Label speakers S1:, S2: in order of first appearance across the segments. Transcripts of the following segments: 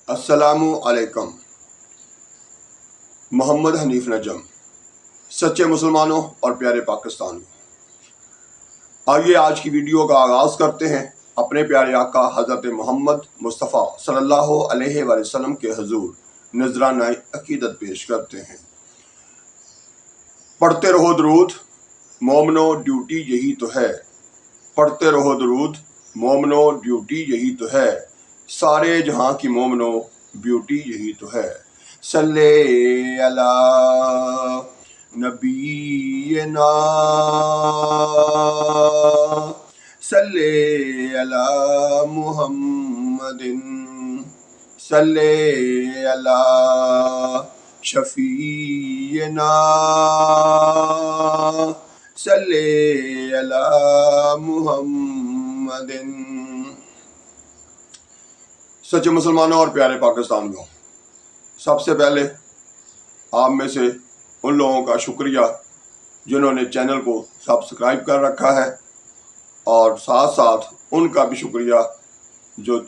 S1: السلام علیکم۔ محمد حنیف نجم۔ سچے مسلمانوں اور پیارے پاکستانیوں، آئیے آج کی ویڈیو کا آغاز کرتے ہیں اپنے پیارے آقا حضرت محمد مصطفیٰ صلی اللہ علیہ وآلہ وسلم کے حضور نذرانہ عقیدت پیش کرتے ہیں۔ پڑھتے رہو درود مومنو، ڈیوٹی یہی تو ہے۔ پڑھتے رہو درود مومنو، ڈیوٹی یہی تو ہے۔ سارے جہاں کی مومنو، بیوٹی یہی تو ہے۔ صلی علی نبینا، صلی علی محمد، صلی علی شفیعنا، صلی علی محمد۔ سچے مسلمانوں اور پیارے پاکستانیوں، سب سے پہلے آپ میں سے ان لوگوں کا شکریہ جنہوں نے چینل کو سبسکرائب کر رکھا ہے، اور ساتھ ساتھ ان کا بھی شکریہ جو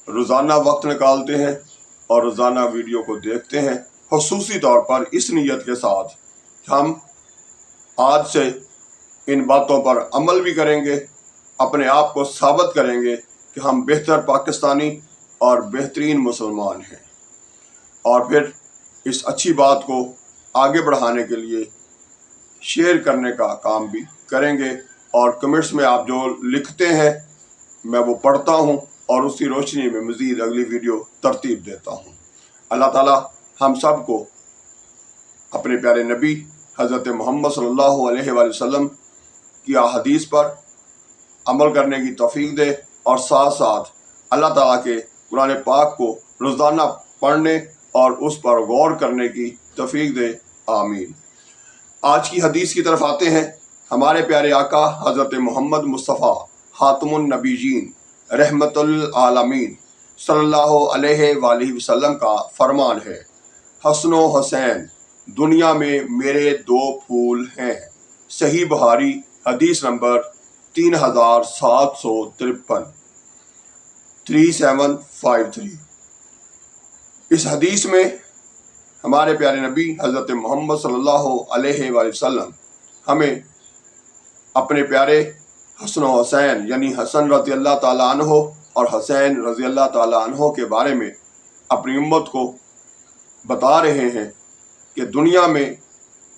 S1: روزانہ وقت نکالتے ہیں اور روزانہ ویڈیو کو دیکھتے ہیں، خصوصی طور پر اس نیت کے ساتھ کہ ہم آج سے ان باتوں پر عمل بھی کریں گے، اپنے آپ کو ثابت کریں گے کہ ہم بہتر پاکستانی اور بہترین مسلمان ہیں، اور پھر اس اچھی بات کو آگے بڑھانے کے لیے شیئر کرنے کا کام بھی کریں گے، اور کمنٹس میں آپ جو لکھتے ہیں میں وہ پڑھتا ہوں اور اسی روشنی میں مزید اگلی ویڈیو ترتیب دیتا ہوں۔ اللہ تعالی ہم سب کو اپنے پیارے نبی حضرت محمد صلی اللہ علیہ وآلہ وسلم کی احادیث پر عمل کرنے کی توفیق دے، اور ساتھ ساتھ اللہ تعالیٰ کے قرآن پاک کو روزانہ پڑھنے اور اس پر غور کرنے کی توفیق دے، آمین۔ آج کی حدیث کی طرف آتے ہیں۔ ہمارے پیارے آقا حضرت محمد مصطفیٰ خاتم النبیین رحمت العالمین صلی اللہ علیہ وآلہ وسلم کا فرمان ہے، حسن و حسین دنیا میں میرے دو پھول ہیں۔ صحیح بخاری حدیث نمبر 3753، 3753۔ اس حدیث میں ہمارے پیارے نبی حضرت محمد صلی اللہ علیہ وآلہ وسلم ہمیں اپنے پیارے حسن و حسین یعنی حسن رضی اللہ تعالیٰ عنہ اور حسین رضی اللہ تعالیٰ عنہ کے بارے میں اپنی امت کو بتا رہے ہیں کہ دنیا میں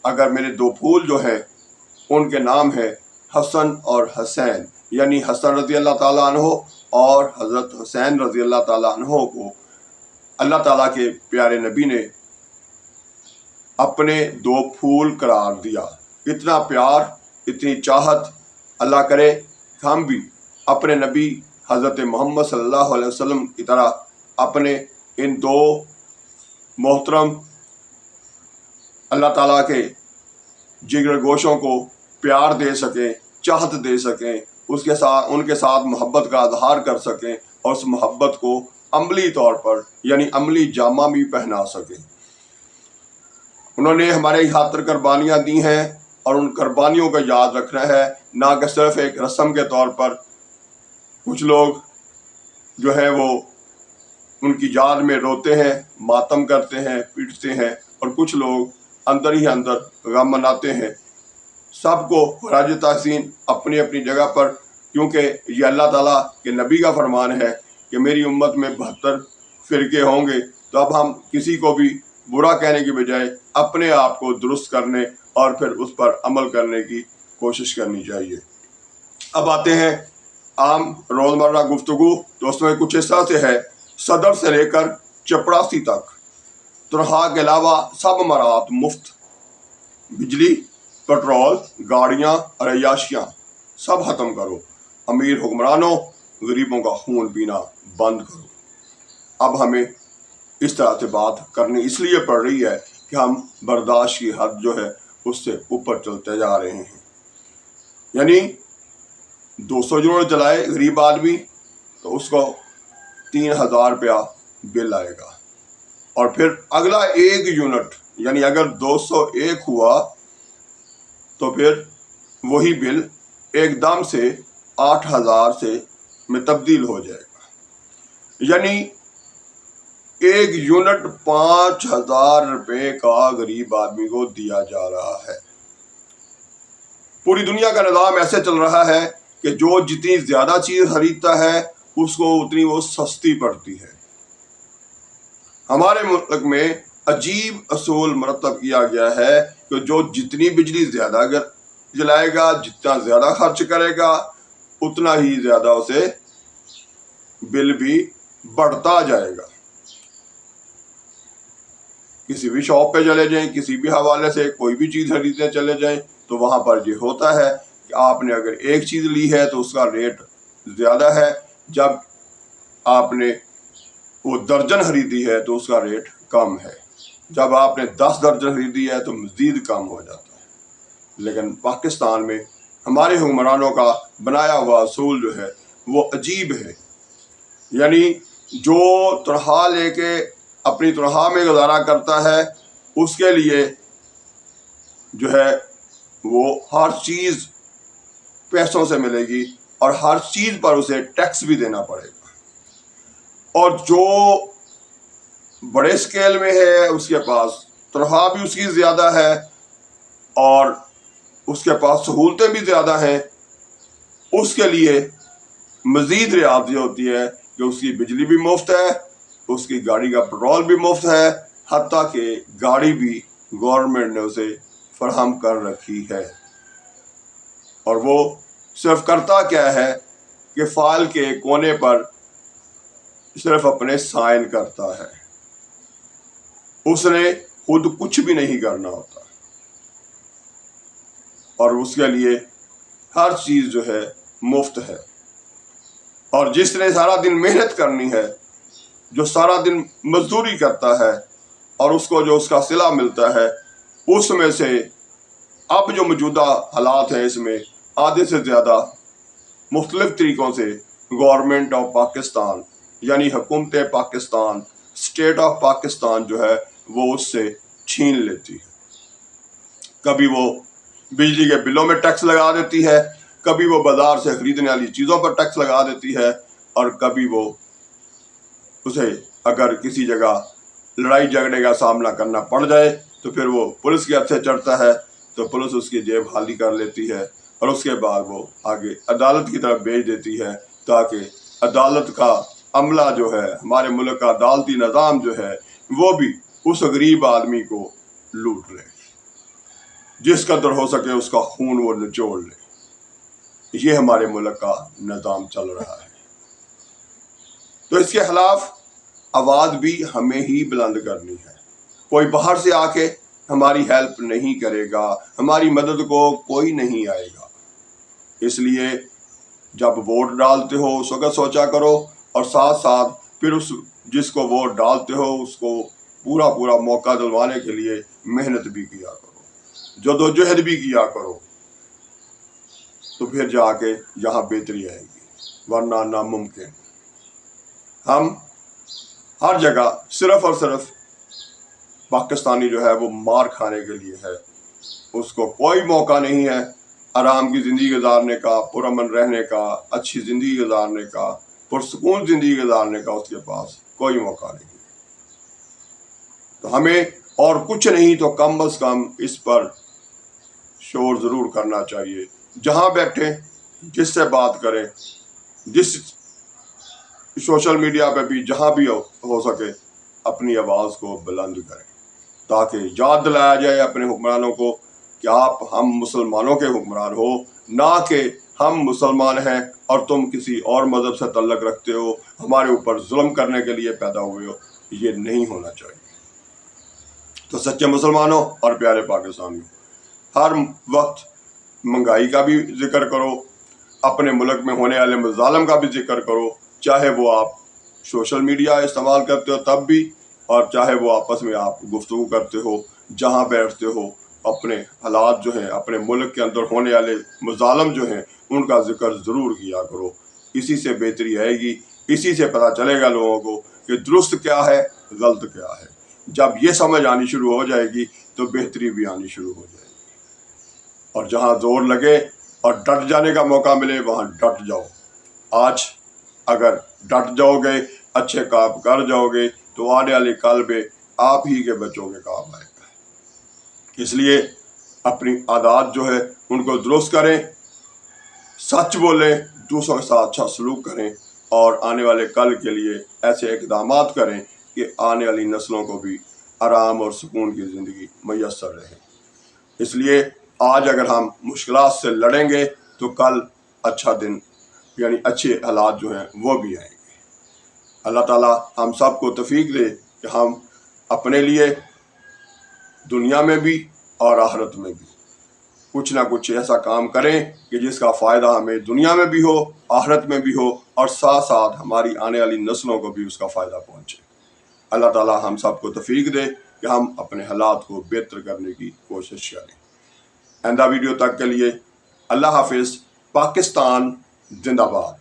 S1: اگر میرے دو پھول جو ہیں ان کے نام ہے حسن اور حسین، یعنی حسن رضی اللہ تعالیٰ عنہ اور حضرت حسین رضی اللہ تعالیٰ عنہ کو اللہ تعالیٰ کے پیارے نبی نے اپنے دو پھول قرار دیا۔ اتنا پیار، اتنی چاہت، اللہ کرے کہ ہم بھی اپنے نبی حضرت محمد صلی اللہ علیہ وسلم کی طرح اپنے ان دو محترم اللہ تعالیٰ کے جگر گوشوں کو پیار دے سکیں، چاہت دے سکیں، ان کے ساتھ محبت کا اظہار کر سکیں، اور اس محبت کو عملی طور پر یعنی عملی جامہ بھی پہنا سکیں۔ انہوں نے ہمارے خاطر قربانیاں دی ہیں، اور ان قربانیوں کا یاد رکھنا ہے، نہ کہ صرف ایک رسم کے طور پر کچھ لوگ جو ہیں وہ ان کی یاد میں روتے ہیں، ماتم کرتے ہیں، پیٹتے ہیں، اور کچھ لوگ اندر ہی اندر غم مناتے ہیں۔ سب کو خراج تحسین اپنی اپنی جگہ پر، کیونکہ یہ اللہ تعالیٰ کے نبی کا فرمان ہے کہ میری امت میں 72 فرقے ہوں گے، تو اب ہم کسی کو بھی برا کہنے کی بجائے اپنے آپ کو درست کرنے اور پھر اس پر عمل کرنے کی کوشش کرنی چاہیے۔ اب آتے ہیں عام روزمرہ گفتگو، تو اس میں کچھ اس طرح سے ہے: صدر سے لے کر چپڑاسی تک تنخواہ کے علاوہ سب مرات مفت، بجلی، پٹرول، گاڑیاں اور عیاشیاں سب ختم کرو، امیر حکمرانوں غریبوں کا خون پینا بند کرو۔ اب ہمیں اس طرح سے بات کرنی اس لیے پڑ رہی ہے کہ ہم برداشت کی حد جو ہے اس سے اوپر چلتے جا رہے ہیں۔ یعنی 200 یونٹ جلائے غریب آدمی تو اس کو 3000 روپیہ بل آئے گا، اور پھر اگلا 1 یونٹ یعنی اگر 201 ہوا تو پھر وہی بل ایک دم سے 8000 میں تبدیل ہو جائے گا۔ یعنی 1 یونٹ 5,000 روپے کا غریب آدمی کو دیا جا رہا ہے۔ پوری دنیا کا نظام ایسے چل رہا ہے کہ جو جتنی زیادہ چیز خریدتا ہے اس کو اتنی وہ سستی پڑتی ہے۔ ہمارے ملک میں عجیب اصول مرتب کیا گیا ہے کہ جو جتنی بجلی زیادہ جلائے گا، جتنا زیادہ خرچ کرے گا، اتنا ہی زیادہ اسے بل بھی بڑھتا جائے گا۔ کسی بھی شاپ پہ چلے جائیں، کسی بھی حوالے سے کوئی بھی چیز خریدنے چلے جائیں تو وہاں پر یہ ہوتا ہے کہ آپ نے اگر ایک چیز لی ہے تو اس کا ریٹ زیادہ ہے، جب آپ نے وہ درجن خریدی ہے تو اس کا ریٹ کم ہے، جب آپ نے 10 درجن خریدی ہے تو مزید کم ہو جاتا ہے۔ لیکن پاکستان میں ہمارے حکمرانوں کا بنایا ہوا اصول جو ہے وہ عجیب ہے، یعنی جو تنخواہ لے کے اپنی تنخواہ میں گزارا کرتا ہے اس کے لیے جو ہے وہ ہر چیز پیسوں سے ملے گی اور ہر چیز پر اسے ٹیکس بھی دینا پڑے گا، اور جو بڑے اسکیل میں ہے اس کے پاس تنخواہ بھی اس کی زیادہ ہے اور اس کے پاس سہولتیں بھی زیادہ ہیں، اس کے لیے مزید رعایت یہ ہوتی ہے کہ اس کی بجلی بھی مفت ہے، اس کی گاڑی کا پیٹرول بھی مفت ہے، حتیٰ کہ گاڑی بھی گورنمنٹ نے اسے فراہم کر رکھی ہے۔ اور وہ صرف کرتا کیا ہے کہ فائل کے کونے پر صرف اپنے سائن کرتا ہے، اس نے خود کچھ بھی نہیں کرنا ہوتا، اور اس کے لیے ہر چیز جو ہے مفت ہے۔ اور جس نے سارا دن محنت کرنی ہے، جو سارا دن مزدوری کرتا ہے اور اس کو جو اس کا صلہ ملتا ہے، اس میں سے اب جو موجودہ حالات ہیں اس میں آدھے سے زیادہ مختلف طریقوں سے گورنمنٹ آف پاکستان یعنی حکومت پاکستان، اسٹیٹ آف پاکستان جو ہے وہ اس سے چھین لیتی ہے۔ کبھی وہ بجلی کے بلوں میں ٹیکس لگا دیتی ہے، کبھی وہ بازار سے خریدنے والی چیزوں پر ٹیکس لگا دیتی ہے، اور کبھی وہ اسے اگر کسی جگہ لڑائی جھگڑے کا سامنا کرنا پڑ جائے تو پھر وہ پولیس کے ہتھے چڑھتا ہے تو پولیس اس کی جیب خالی کر لیتی ہے اور اس کے بعد وہ آگے عدالت کی طرف بھیج دیتی ہے تاکہ عدالت کا عملہ جو ہے، ہمارے ملک کا عدالتی نظام جو ہے، وہ بھی اس غریب آدمی کو لوٹ لے، جس قدر ہو سکے اس کا خون وہ نچوڑ لے۔ یہ ہمارے ملک کا نظام چل رہا ہے، تو اس کے خلاف آواز بھی ہمیں ہی بلند کرنی ہے۔ کوئی باہر سے آ کے ہماری ہیلپ نہیں کرے گا، ہماری مدد کو کوئی نہیں آئے گا۔ اس لیے جب ووٹ ڈالتے ہو اس وقت سوچا کرو، اور ساتھ ساتھ پھر اس جس کو ووٹ ڈالتے ہو اس کو پورا موقع دلوانے کے لیے محنت بھی کیا کرو، جدوجہد بھی کیا کرو، تو پھر جا کے یہاں بہتری آئے گی، ورنہ ناممکن۔ ہم ہر جگہ صرف اور صرف پاکستانی جو ہے وہ مار کھانے کے لیے ہے، اس کو کوئی موقع نہیں ہے آرام کی زندگی گزارنے کا، پرامن رہنے کا، اچھی زندگی گزارنے کا، پرسکون زندگی گزارنے کا، اس کے پاس کوئی موقع نہیں۔ تو ہمیں اور کچھ نہیں تو کم از کم اس پر شور ضرور کرنا چاہیے، جہاں بیٹھے جس سے بات کریں، جس سوشل میڈیا پہ بھی جہاں بھی ہو سکے اپنی آواز کو بلند کریں، تاکہ یاد دلایا جائے اپنے حکمرانوں کو کہ ہم مسلمانوں کے حکمران ہو، نہ کہ ہم مسلمان ہیں اور تم کسی اور مذہب سے تعلق رکھتے ہو، ہمارے اوپر ظلم کرنے کے لیے پیدا ہوئے ہو۔ یہ نہیں ہونا چاہیے۔ تو سچے مسلمانوں اور پیارے پاکستانیوں، ہر وقت مہنگائی کا بھی ذکر کرو، اپنے ملک میں ہونے والے مظالم کا بھی ذکر کرو، چاہے وہ آپ سوشل میڈیا استعمال کرتے ہو تب بھی، اور چاہے وہ آپس میں آپ گفتگو کرتے ہو، جہاں بیٹھتے ہو اپنے حالات جو ہیں، اپنے ملک کے اندر ہونے والے مظالم جو ہیں ان کا ذکر ضرور کیا کرو۔ اسی سے بہتری آئے گی، اسی سے پتہ چلے گا لوگوں کو کہ درست کیا ہے، غلط کیا ہے۔ جب یہ سمجھ آنی شروع ہو جائے گی تو بہتری بھی آنی شروع ہو جائے گی، اور جہاں زور لگے اور ڈٹ جانے کا موقع ملے وہاں ڈٹ جاؤ۔ آج اگر ڈٹ جاؤ گے، اچھے کام کر جاؤ گے، تو آنے والے کل میں آپ ہی کے بچوں کے کام آئے گا۔ اس لیے اپنی عادات جو ہے ان کو درست کریں، سچ بولیں، دوسروں کے ساتھ اچھا سلوک کریں، اور آنے والے کل کے لیے ایسے اقدامات کریں کہ آنے والی نسلوں کو بھی آرام اور سکون کی زندگی میسر رہے۔ اس لیے آج اگر ہم مشکلات سے لڑیں گے تو کل اچھا دن یعنی اچھے حالات جو ہیں وہ بھی آئیں گے۔ اللہ تعالیٰ ہم سب کو توفیق دے کہ ہم اپنے لیے دنیا میں بھی اور آخرت میں بھی کچھ نہ کچھ ایسا کام کریں کہ جس کا فائدہ ہمیں دنیا میں بھی ہو، آخرت میں بھی ہو، اور ساتھ ساتھ ہماری آنے والی نسلوں کو بھی اس کا فائدہ پہنچے۔ اللہ تعالیٰ ہم سب کو توفیق دے کہ ہم اپنے حالات کو بہتر کرنے کی کوشش کریں۔ آئندہ ویڈیو تک کے لیے اللہ حافظ۔ پاکستان زندہ باد۔